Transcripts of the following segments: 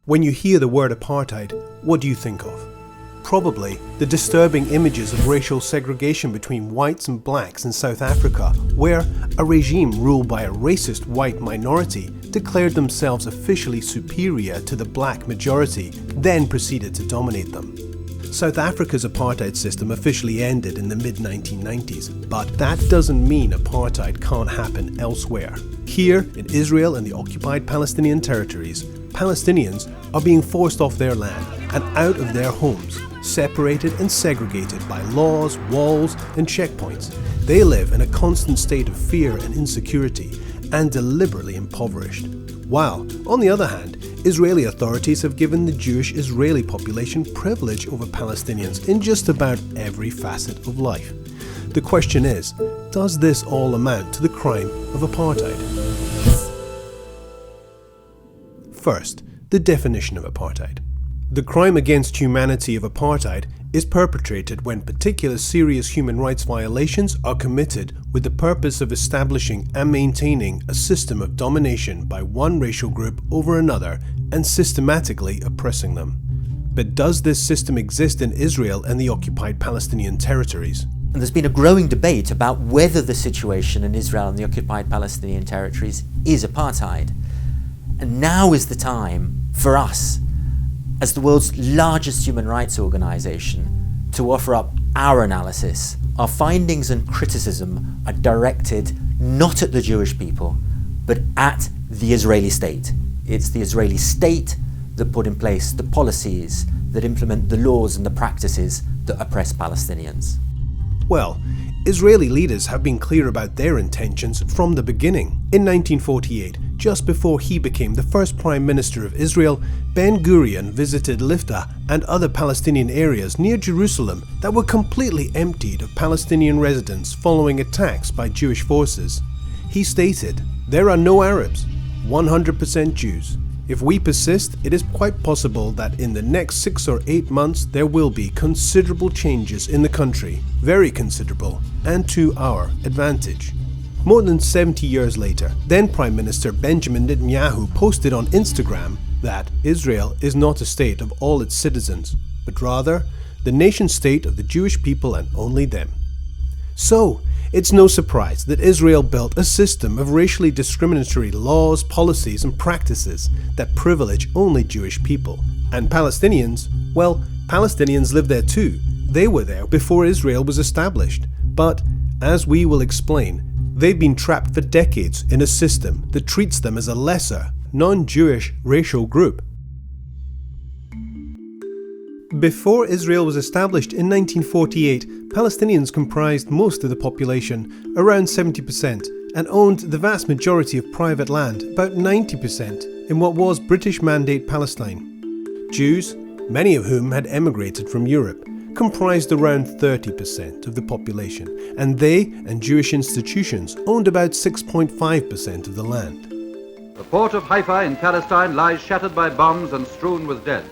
When you hear the word apartheid, what do you think of? Probably the disturbing images of racial segregation between whites and blacks in South Africa, where a regime ruled by a racist white minority declared themselves officially superior to the black majority, then proceeded to dominate them. South Africa's apartheid system officially ended in the mid-1990s, but that doesn't mean apartheid can't happen elsewhere. Here, in Israel and the occupied Palestinian territories, Palestinians are being forced off their land and out of their homes, separated and segregated by laws, walls, and checkpoints. They live in a constant state of fear and insecurity, and deliberately impoverished. While, on the other hand, Israeli authorities have given the Jewish Israeli population privilege over Palestinians in just about every facet of life. The question is, does this all amount to the crime of apartheid? First, the definition of apartheid. The crime against humanity of apartheid is perpetrated when particular serious human rights violations are committed with the purpose of establishing and maintaining a system of domination by one racial group over another and systematically oppressing them. But does this system exist in Israel and the occupied Palestinian territories? And there's been a growing debate about whether the situation in Israel and the occupied Palestinian territories is apartheid. And now is the time for us, as the world's largest human rights organization, to offer up our analysis. Our findings and criticism are directed not at the Jewish people, but at the Israeli state. It's the Israeli state that put in place the policies that implement the laws and the practices that oppress Palestinians. Well, Israeli leaders have been clear about their intentions from the beginning. In 1948, just before he became the first Prime Minister of Israel, Ben-Gurion visited Lifta and other Palestinian areas near Jerusalem that were completely emptied of Palestinian residents following attacks by Jewish forces. He stated, "There are no Arabs, 100% Jews. If we persist, it is quite possible that in the next 6 or 8 months there will be considerable changes in the country, very considerable, and to our advantage." More than 70 years later, then Prime Minister Benjamin Netanyahu posted on Instagram that Israel is not a state of all its citizens, but rather the nation-state of the Jewish people and only them. So, it's no surprise that Israel built a system of racially discriminatory laws, policies, and practices that privilege only Jewish people. And Palestinians, well, Palestinians live there too. They were there before Israel was established. But, as we will explain, they've been trapped for decades in a system that treats them as a lesser, non-Jewish racial group. Before Israel was established in 1948, Palestinians comprised most of the population, around 70%, and owned the vast majority of private land, about 90%, in what was British Mandate Palestine. Jews, many of whom had emigrated from Europe, comprised around 30% of the population, and they and Jewish institutions owned about 6.5% of the land. The port of Haifa in Palestine lies shattered by bombs and strewn with dead.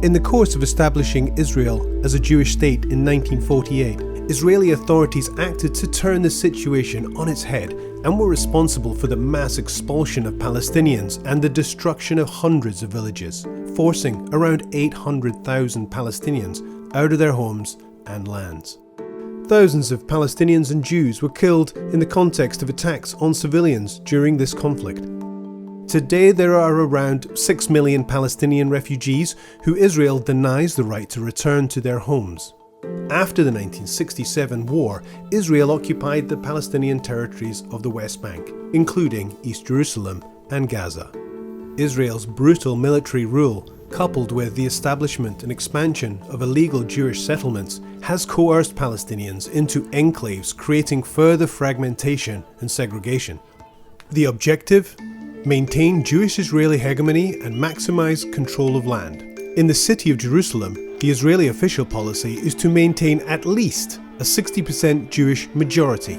In the course of establishing Israel as a Jewish state in 1948, Israeli authorities acted to turn the situation on its head and were responsible for the mass expulsion of Palestinians and the destruction of hundreds of villages, forcing around 800,000 Palestinians out of their homes and lands. Thousands of Palestinians and Jews were killed in the context of attacks on civilians during this conflict. Today there are around 6 million Palestinian refugees who Israel denies the right to return to their homes. After the 1967 war, Israel occupied the Palestinian territories of the West Bank, including East Jerusalem and Gaza. Israel's brutal military rule, coupled with the establishment and expansion of illegal Jewish settlements, has coerced Palestinians into enclaves, creating further fragmentation and segregation. The objective? Maintain Jewish-Israeli hegemony and maximize control of land. In the city of Jerusalem, the Israeli official policy is to maintain at least a 60% Jewish majority.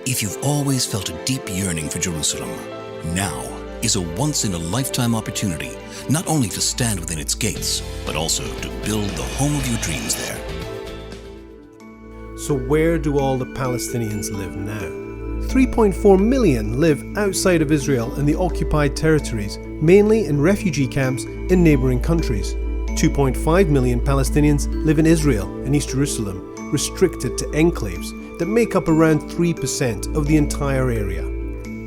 If you've always felt a deep yearning for Jerusalem, now is a once-in-a-lifetime opportunity not only to stand within its gates, but also to build the home of your dreams there. So where do all the Palestinians live now? 3.4 million live outside of Israel in the occupied territories, mainly in refugee camps in neighbouring countries. 2.5 million Palestinians live in Israel and East Jerusalem, restricted to enclaves that make up around 3% of the entire area.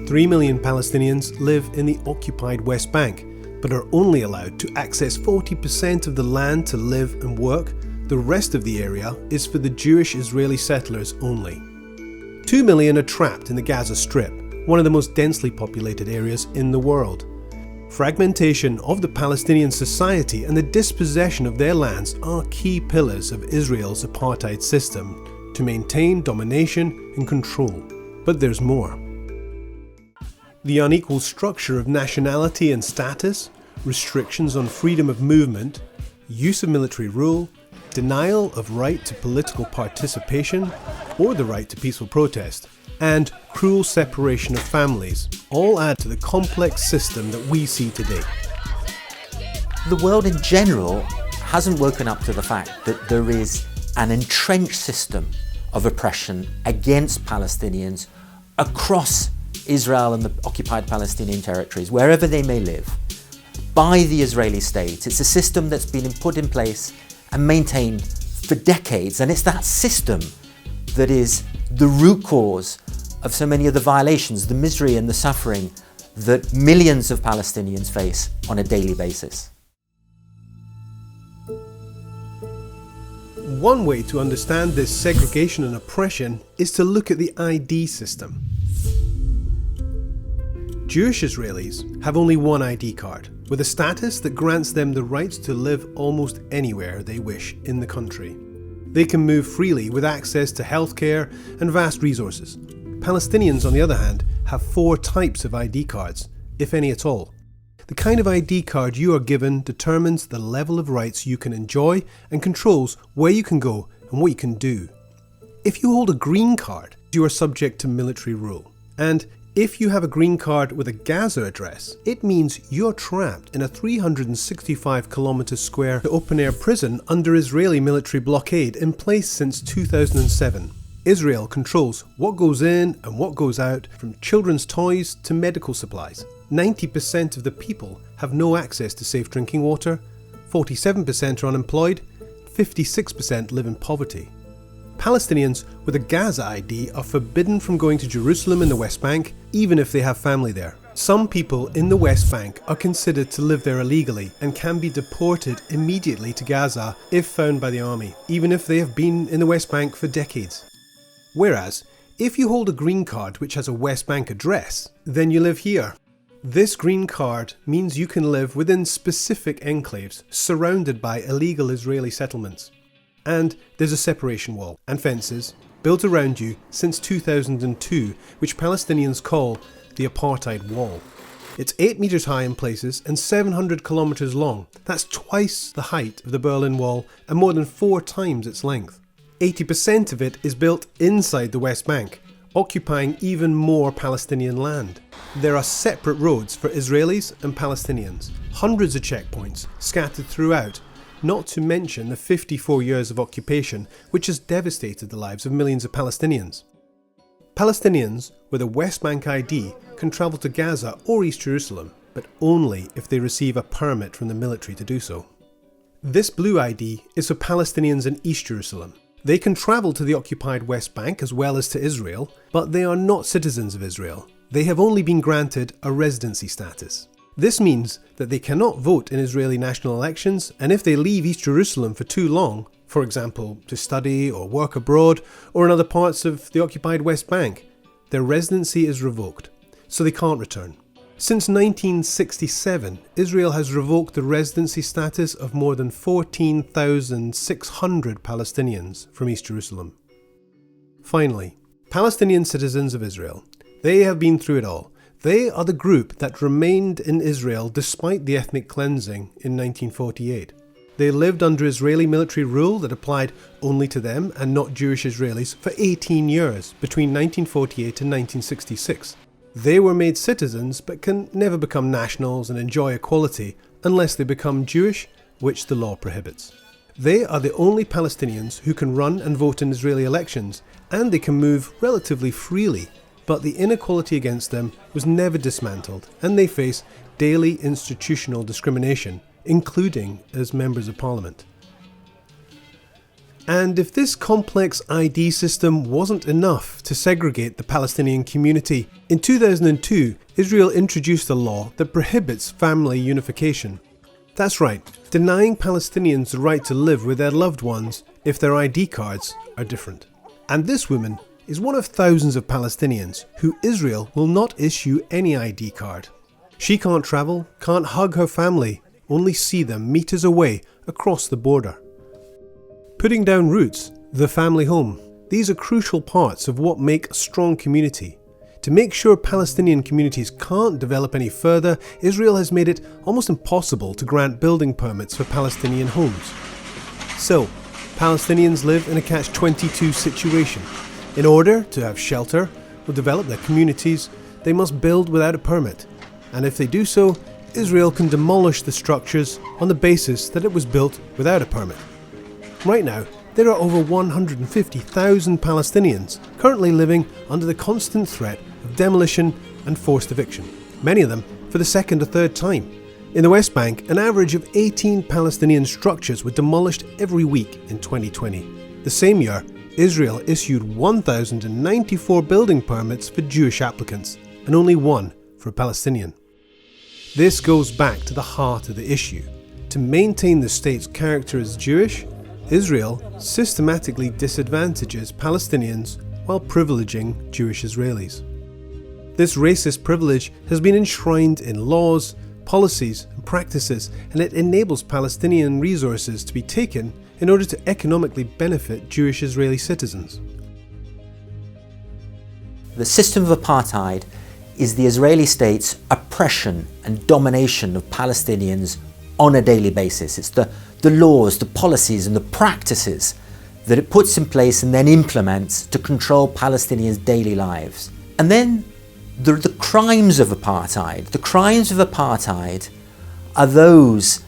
3 million Palestinians live in the occupied West Bank, but are only allowed to access 40% of the land to live and work. The rest of the area is for the Jewish Israeli settlers only. 2 million are trapped in the Gaza Strip, one of the most densely populated areas in the world. Fragmentation of the Palestinian society and the dispossession of their lands are key pillars of Israel's apartheid system to maintain domination and control. But there's more. The unequal structure of nationality and status, restrictions on freedom of movement, use of military rule, denial of right to political participation or the right to peaceful protest, and cruel separation of families all add to the complex system that we see today. The world in general hasn't woken up to the fact that there is an entrenched system of oppression against Palestinians across Israel and the occupied Palestinian territories, wherever they may live, by the Israeli state. It's a system that's been put in place and maintained for decades, and it's that system that is the root cause of so many of the violations, the misery and the suffering that millions of Palestinians face on a daily basis. One way to understand this segregation and oppression is to look at the ID system. Jewish Israelis have only one ID card, with a status that grants them the rights to live almost anywhere they wish in the country. They can move freely with access to healthcare and vast resources. Palestinians, on the other hand, have 4 types of ID cards, if any at all. The kind of ID card you are given determines the level of rights you can enjoy and controls where you can go and what you can do. If you hold a green card, you are subject to military rule. And if you have a green card with a Gaza address, it means you're trapped in a 365 kilometre square open-air prison under Israeli military blockade in place since 2007. Israel controls what goes in and what goes out, from children's toys to medical supplies. 90% of the people have no access to safe drinking water, 47% are unemployed, 56% live in poverty. Palestinians with a Gaza ID are forbidden from going to Jerusalem in the West Bank, even if they have family there. Some people in the West Bank are considered to live there illegally and can be deported immediately to Gaza if found by the army, even if they have been in the West Bank for decades. Whereas, if you hold a green card which has a West Bank address, then you live here. This green card means you can live within specific enclaves surrounded by illegal Israeli settlements. And there's a separation wall and fences built around you since 2002, which Palestinians call the apartheid wall. It's 8 meters high in places and 700 kilometers long. That's twice the height of the Berlin Wall and more than 4 times its length. 80% of it is built inside the West Bank, occupying even more Palestinian land. There are separate roads for Israelis and Palestinians, hundreds of checkpoints scattered throughout, not to mention the 54 years of occupation which has devastated the lives of millions of Palestinians. Palestinians with a West Bank ID can travel to Gaza or East Jerusalem, but only if they receive a permit from the military to do so. This blue ID is for Palestinians in East Jerusalem. They can travel to the occupied West Bank as well as to Israel, but they are not citizens of Israel. They have only been granted a residency status. This means that they cannot vote in Israeli national elections, and if they leave East Jerusalem for too long, for example to study or work abroad or in other parts of the occupied West Bank, their residency is revoked, so they can't return. Since 1967, Israel has revoked the residency status of more than 14,600 Palestinians from East Jerusalem. Finally, Palestinian citizens of Israel. They have been through it all. They are the group that remained in Israel despite the ethnic cleansing in 1948. They lived under Israeli military rule that applied only to them and not Jewish Israelis for 18 years between 1948 and 1966. They were made citizens but can never become nationals and enjoy equality unless they become Jewish, which the law prohibits. They are the only Palestinians who can run and vote in Israeli elections, and they can move relatively freely but the inequality against them was never dismantled, and they face daily institutional discrimination, including as members of parliament. And if this complex ID system wasn't enough to segregate the Palestinian community, in 2002 Israel introduced a law that prohibits family unification. That's right, denying Palestinians the right to live with their loved ones if their ID cards are different. And this woman is one of thousands of Palestinians who Israel will not issue any ID card. She can't travel, can't hug her family, only see them meters away across the border. Putting down roots, the family home, these are crucial parts of what make a strong community. To make sure Palestinian communities can't develop any further, Israel has made it almost impossible to grant building permits for Palestinian homes. So, Palestinians live in a catch-22 situation. In order to have shelter or develop their communities, they must build without a permit. And if they do so, Israel can demolish the structures on the basis that it was built without a permit. Right now, there are over 150,000 Palestinians currently living under the constant threat of demolition and forced eviction, many of them for the second or third time. In the West Bank, an average of 18 Palestinian structures were demolished every week in 2020. The same year, Israel issued 1,094 building permits for Jewish applicants, and only one for a Palestinian. This goes back to the heart of the issue. To maintain the state's character as Jewish, Israel systematically disadvantages Palestinians while privileging Jewish Israelis. This racist privilege has been enshrined in laws, policies and practices, and it enables Palestinian resources to be taken in order to economically benefit Jewish Israeli citizens. The system of apartheid is the Israeli state's oppression and domination of Palestinians on a daily basis. It's the laws, the policies and the practices that it puts in place and then implements to control Palestinians' daily lives. And then there are the crimes of apartheid. The crimes of apartheid are those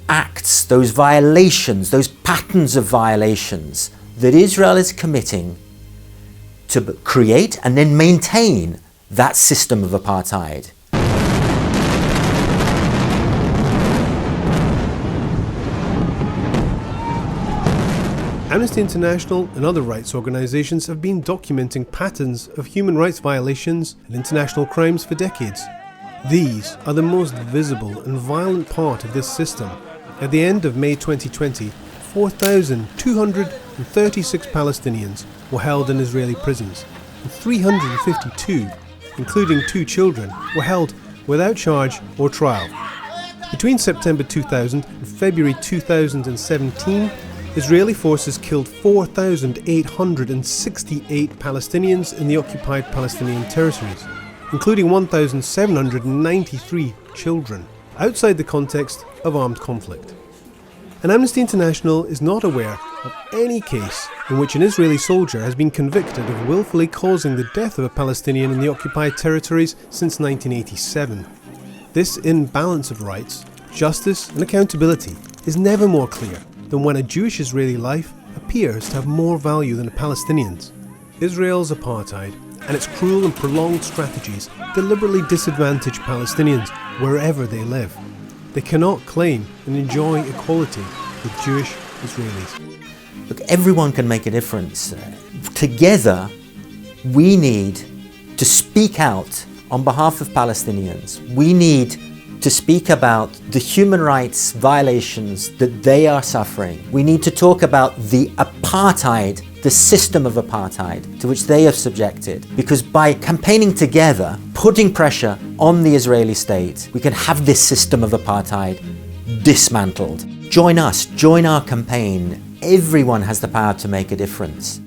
acts, those violations, those patterns of violations that Israel is committing to create and then maintain that system of apartheid. Amnesty International and other rights organisations have been documenting patterns of human rights violations and international crimes for decades. These are the most visible and violent part of this system. At the end of May 2020, 4,236 Palestinians were held in Israeli prisons, and 352, including 2 children, were held without charge or trial. Between September 2000 and February 2017, Israeli forces killed 4,868 Palestinians in the occupied Palestinian territories, including 1,793 children, outside the context of armed conflict. And Amnesty International is not aware of any case in which an Israeli soldier has been convicted of willfully causing the death of a Palestinian in the occupied territories since 1987. This imbalance of rights, justice and accountability is never more clear than when a Jewish Israeli life appears to have more value than a Palestinian's. Israel's apartheid and its cruel and prolonged strategies deliberately disadvantage Palestinians wherever they live. They cannot claim and enjoy equality with Jewish Israelis. Look, everyone can make a difference. Together, we need to speak out on behalf of Palestinians. We need to speak about the human rights violations that they are suffering. We need to talk about the apartheid, the system of apartheid to which they are subjected. Because by campaigning together, putting pressure on the Israeli state, we can have this system of apartheid dismantled. Join us, join our campaign. Everyone has the power to make a difference.